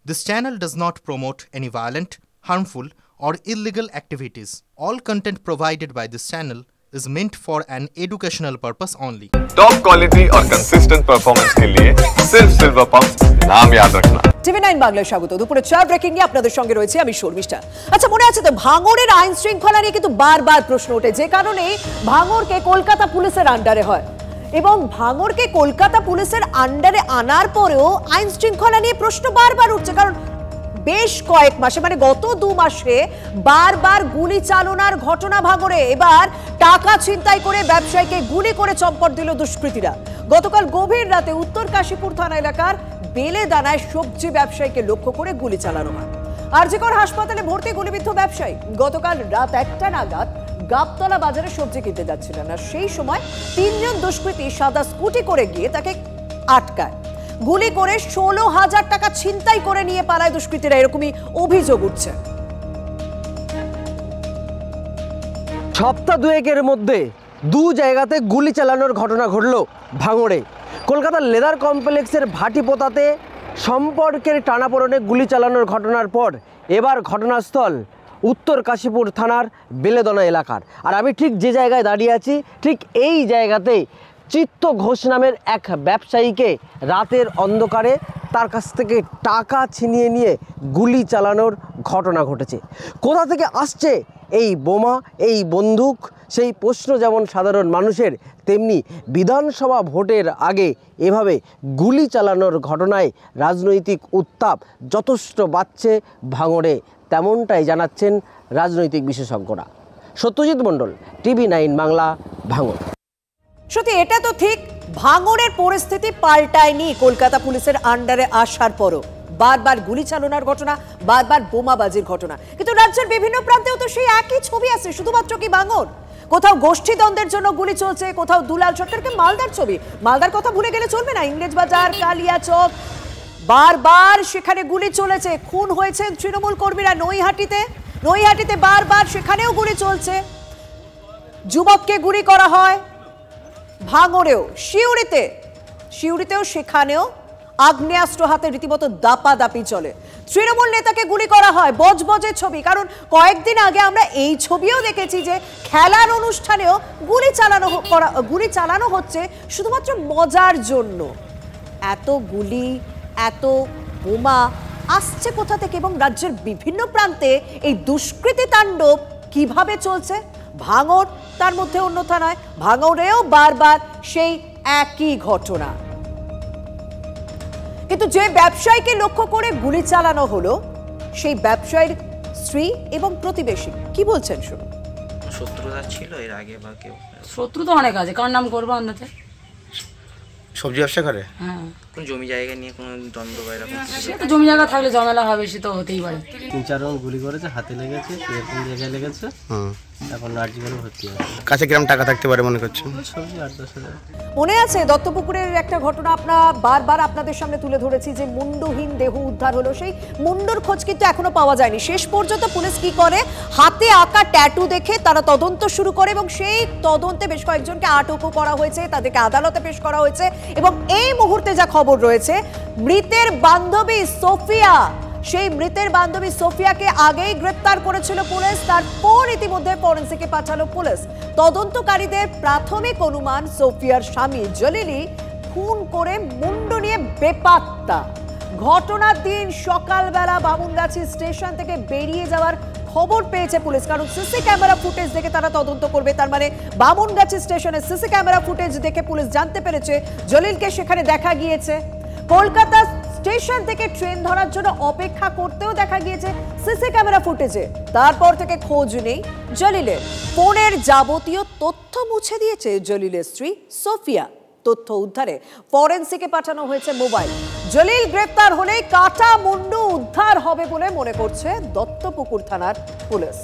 This channel does not promote any violent, harmful, or illegal activities. All content provided by this channel is meant for an educational purpose only. Top quality और consistent performance के लिए सिर्फ silver pumps नाम याद रखना। TV9 বাংলায় স্বাগত। দুপুরে 4 ব্রেকিং নিয়ে আপনাদের সঙ্গে রয়েছে আমি শর্মিষ্ঠা। আচ্ছা, মনে আছে তো ভাঙড়ের আইন শৃঙ্খলা নিয়ে কিন্তু বারবার প্রশ্ন ওঠে, যে কারণে ভাঙড়কে কলকাতা পুলিশের আন্ডারে হয় এবং ভাঙড়কে কলকাতা পুলিশের আন্ডারে আনার পরেও আইন শৃঙ্খলা নিয়ে প্রশ্ন বারবার উঠছে, কারণ বেশ কয়েক মাসে মানে গত 2 মাসে বারবার গুলি চালনার ঘটনা ভাঙড়ে। এবার টাকা ছিনতাই করে ব্যবসায়ীকে গুলি করে চম্পট দিল দুষ্কৃতীরা। গতকাল গভীর রাতে উত্তর কাশীপুর থানা এলাকার বেলেদানায় সবজি ব্যবসায়ীকে লক্ষ্য করে গুলি চালানো হয়। আরজিকর হাসপাতালে ভর্তি গুলিবিদ্ধ ব্যবসায়ী গতকাল রাত 1টা নাগাদ গাবতলা বাজারে সবজি কিনতে যাচ্ছিলেন, আর সেই সময় 3 জন দুষ্কৃতী সাদা স্কুটি করে গিয়ে তাকে আটকায়। গুলি করে 16,000 টাকা ছিনতাই করে নিয়ে পালায় দুষ্কৃতীরা, এরকমই অভিযোগ উঠছে। সপ্তাহ দুয়েকের মধ্যে 2 জায়গাতে গুলি চালানোর ঘটনা ঘটল ভাঙড়ে। কলকাতার লেদার কমপ্লেক্সের ভাটিপোতাতে সম্পর্কের টানাপোড়েনে গুলি চালানোর ঘটনার পর এবার ঘটনাস্থল উত্তর কাশীপুর থানার বেলেদানা এলাকার। আর আমি ঠিক যে জায়গায় দাঁড়িয়ে আছি, ঠিক এই জায়গাতে চিত্ত ঘোষ নামের এক ব্যবসায়ীকে রাতের অন্ধকারে তার কাছ থেকে টাকা ছিনিয়ে নিয়ে গুলি চালানোর ঘটনা ঘটেছে। কোথা থেকে আসছে এই বোমা, এই বন্দুক, সেই প্রশ্ন যেমন সাধারণ মানুষের, তেমনি বিধানসভা ভোটের আগে এভাবে গুলি চালানোর ঘটনায় রাজনৈতিক উত্তাপ যথেষ্ট বাড়ছে ভাঙড়ে, তেমনটাই জানাচ্ছেন রাজনৈতিক বিশেষজ্ঞরা। সত্যজিৎ মণ্ডল, TV9 বাংলা, ভাঙড়। সত্যি এটা তো ঠিক, ভাঙড়ের পরিস্থিতি পাল্টায়নি কলকাতা পুলিশের আন্ডারে আসার পরও। বারবার গুলি চালনার ঘটনা, বারবার বোমাবাজির ঘটনা, কিন্তু রাজ্যের বিভিন্ন প্রান্তেও তো সেই একই ছবি আছে। শুধুমাত্র কি ভাঙড়, কোথাও গোষ্ঠী দ্বন্দ্বের জন্য গুলি চলছে, কোথাও দুলাল সরকারকে মালদার ছবি, মালদার কথা ভুলে গেলে চলবে না। ইংরেজবাজার, কালিয়াচক, বারবার সেখানে গুলি চলেছে। খুন হয়েছে তৃণমূল কর্মীরা নৈহাটিতে বারবার সেখানেও গুলি চলছে। যুবককে গুলি করা হয় ভাঙড়েও, শিউরিতেও সেখানেও আগ্নেয়াস্ত্র হাতে রীতিমতো দাপাদাপি চলে। তৃণমূল নেতাকে গুলি করা হয়, বজবজের ছবি। কারণ কয়েকদিন আগে আমরা এই ছবিও দেখেছি যে খেলার অনুষ্ঠানেও গুলি চালানো হচ্ছে শুধুমাত্র মজার জন্য। এত গুলি, এত বোমা আসছে কোথা থেকে এবং রাজ্যের বিভিন্ন প্রান্তে এই দুষ্কৃতী তাণ্ডব কিভাবে চলছে? ভাঙড় তার মধ্যে অন্যথা নয়, ভাঙড়েও বারবার সেই একই ঘটনা। কিন্তু যে ব্যবসায়ীকে লক্ষ্য করে গুলি চালানো হলো, সেই ব্যবসায়ীর স্ত্রী এবং প্রতিবেশী কি বলছেন শুনুন। শত্রুতা ছিল এর আগে বা কেউ? শত্রু তো অনেক আছে, কার নাম করবো আন্দাজে? সবজি ব্যবসা করে? হ্যাঁ। কোন জমি জায়গা নিয়ে কোনো দ্বন্দ্ব বা এরকম? সে তো জমি জায়গা থাকলে ঝামেলা হবে, সে তো হতেই পারে। 3-4 রাউন্ড গুলি করেছে, হাতে লেগেছে, এরকম জায়গায় লেগেছে। এখন আরজিকরে ভর্তি আছে। কাছে কিরকম টাকা থাকতে পারে মনে করছেন? সবজি 8-10 হাজার। মনে আছে দত্তপুকুরের একটা ঘটনা আমরা বারবার আপনাদের সামনে তুলে ধরেছি, যে মুন্ডহীন দেহ উদ্ধার হলো। সেই মুন্ডুর খোঁজ কিন্তু এখনো পাওয়া যায়নি। শেষ পর্যন্ত পুলিশ কি করে, হাতে আঁকা ট্যাটু দেখে তারা তদন্ত শুরু করে এবং সেই তদন্তে বেশ কয়েকজনকে আটকও করা হয়েছে, তাদেরকে আদালতে পেশ করা হয়েছে। এবং এই মুহূর্তে যা খবর রয়েছে, মৃতের বান্ধবী সোফিয়া, সেই মৃতের বান্ধবী সোফিয়াকে আগেই গ্রেপ্তার করেছিল পুলিশ, তারপর ইতিমধ্যে ফরেনসিকে পাঠালো পুলিশ। তদন্তকারীদের প্রাথমিক অনুমান সোফিয়ার স্বামী জলিলি খুন করে মুন্ডু নিয়ে বেপাত্তা। ঘটনার দিন সকালবেলা বামুনগাছি স্টেশন থেকে বেরিয়ে যাওয়ার খবর পেয়েছে পুলিশ, কারণ সিসি ক্যামেরা ফুটেজ দেখে তারা তদন্ত করবে। তার মানে বামুনগাছি স্টেশনের সিসি ক্যামেরা ফুটেজ দেখে পুলিশ জানতে পেরেছে জলিলকে সেখানে দেখা গিয়েছে। কলকাতা স্টেশন থেকে ট্রেন ধরার জন্য অপেক্ষা করতেও দেখা গিয়েছে সিসি ক্যামেরা ফুটেজে। তারপর থেকে খোঁজ নেই জলিলের। ফোনের যাবতীয় তথ্য মুছে দিয়েছে জলিলের স্ত্রী সোফিয়া। তথ্য উদ্ধারে ফরেনসিকে পাঠানো হয়েছে মোবাইল। জলিল গ্রেপ্তার হলেই কাটা মুন্ডু উদ্ধার হবে বলে মনে করছে দত্তপুকুর থানার পুলিশ।